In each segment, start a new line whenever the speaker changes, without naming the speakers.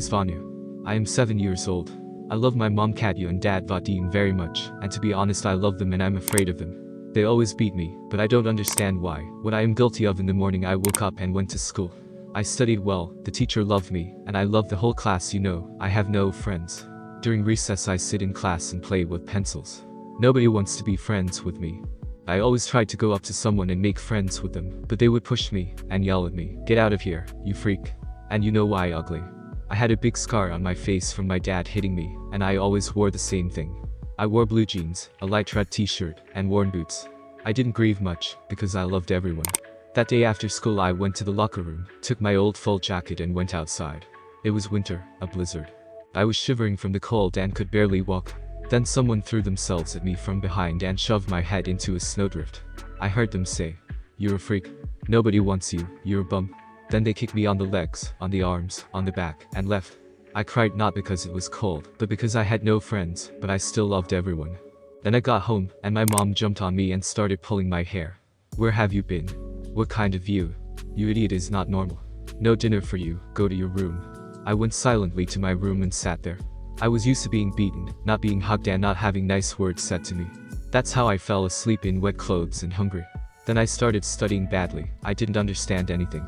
is Vanu. I am 7 years old. I love my mom Katya and dad Vadim very much, and to be honest I love them and I'm afraid of them. They always beat me, but I don't understand why. What I am guilty of in the morning I woke up and went to school. I studied well, the teacher loved me, and I love the whole class I have no friends. During recess I sit in class and play with pencils. Nobody wants to be friends with me. I always tried to go up to someone and make friends with them, but they would push me and yell at me. Get out of here, you freak. And you know why ugly. I had a big scar on my face from my dad hitting me, and I always wore the same thing. I wore blue jeans, a light red t-shirt, and worn boots. I didn't grieve much, because I loved everyone. That day after school I went to the locker room, took my old full jacket and went outside. It was winter, a blizzard. I was shivering from the cold and could barely walk. Then someone threw themselves at me from behind and shoved my head into a snowdrift. I heard them say, "You're a freak. Nobody wants you, you're a bum." Then they kicked me on the legs, on the arms, on the back, and left. I cried not because it was cold, but because I had no friends, but I still loved everyone. Then I got home, and my mom jumped on me and started pulling my hair. "Where have you been? What kind of view? You idiot is not normal. No dinner for you, go to your room." I went silently to my room and sat there. I was used to being beaten, not being hugged and not having nice words said to me. That's how I fell asleep in wet clothes and hungry. Then I started studying badly. I didn't understand anything.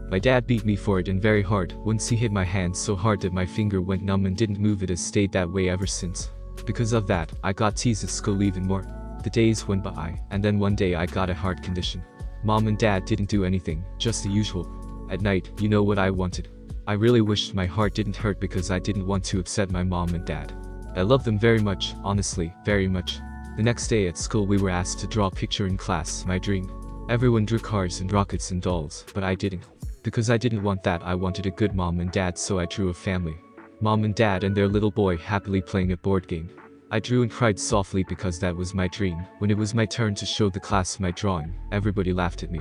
My dad beat me for it and very hard. Once he hit my hand so hard that my finger went numb and didn't move. It has stayed that way ever since. Because of that, I got teased at school even more. The days went by, and then one day I got a heart condition. Mom and dad didn't do anything, just the usual. At night, you know what I wanted? I really wished my heart didn't hurt because I didn't want to upset my mom and dad. I love them very much, honestly, very much. The next day at school we were asked to draw a picture in class, my dream. Everyone drew cars and rockets and dolls, but I didn't. Because I didn't want that, I wanted a good mom and dad, so I drew a family. Mom and dad and their little boy happily playing a board game. I drew and cried softly because that was my dream. When it was my turn to show the class my drawing, everybody laughed at me.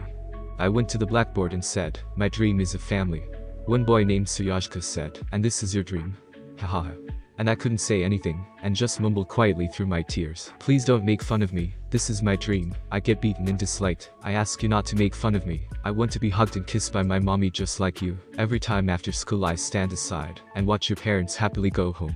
I went to the blackboard and said, "My dream is a family." One boy named Suyajka said, "And this is your dream?" Haha. And I couldn't say anything, and just mumbled quietly through my tears. "Please don't make fun of me. This is my dream. I get beaten and disliked. I ask you not to make fun of me. I want to be hugged and kissed by my mommy just like you. Every time after school I stand aside and watch your parents happily go home.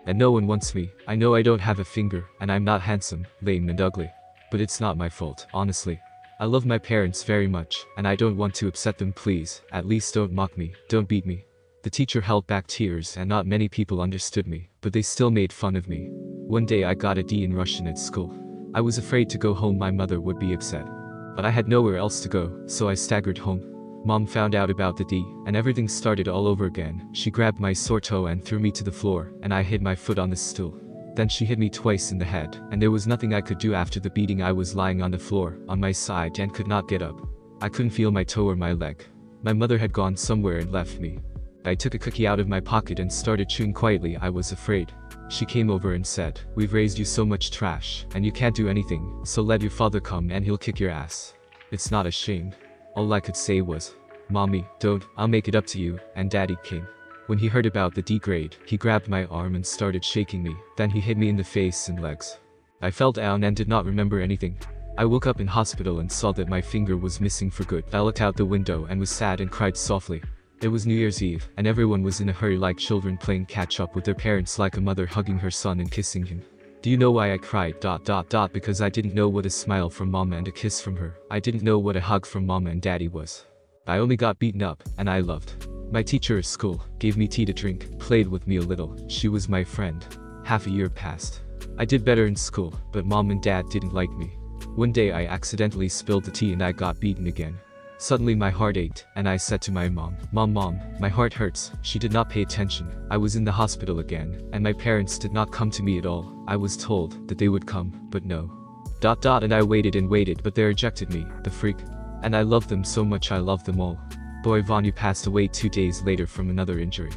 And no one wants me. I know I don't have a finger, and I'm not handsome, lame and ugly. But it's not my fault, honestly. I love my parents very much, and I don't want to upset them. Please, at least don't mock me, don't beat me." The teacher held back tears and not many people understood me, but they still made fun of me. One day I got a D in Russian at school. I was afraid to go home, my mother would be upset. But I had nowhere else to go, so I staggered home. Mom found out about the D, and everything started all over again. She grabbed my sore toe and threw me to the floor, and I hit my foot on the stool. Then she hit me twice in the head, and there was nothing I could do after the beating. I was lying on the floor, on my side, and could not get up. I couldn't feel my toe or my leg. My mother had gone somewhere and left me. I took a cookie out of my pocket and started chewing quietly. I was afraid. She came over and said, "We've raised you so much trash, and you can't do anything, so let your father come and he'll kick your ass. It's not a shame." All I could say was, "Mommy, don't, I'll make it up to you," and Daddy came. When he heard about the D grade, he grabbed my arm and started shaking me. Then he hit me in the face and legs. I fell down and did not remember anything. I woke up in hospital and saw that my finger was missing for good. I looked out the window and was sad and cried softly. It was New Year's Eve, and everyone was in a hurry like children playing catch up with their parents, like a mother hugging her son and kissing him. Do you know why I cried? Because I didn't know what a smile from Mama and a kiss from her. I didn't know what a hug from Mama and Daddy was. I only got beaten up, and I loved. My teacher at school gave me tea to drink, played with me a little. She was my friend. Half a year passed. I did better in school, but Mom and Dad didn't like me. One day I accidentally spilled the tea and I got beaten again. Suddenly my heart ached, and I said to my mom, Mom, my heart hurts." She did not pay attention. I was in the hospital again, and my parents did not come to me at all. I was told that they would come, but no. And I waited and waited, but they rejected me, the freak. And I loved them so much, I loved them all. Boy Vanu passed away 2 days later from another injury.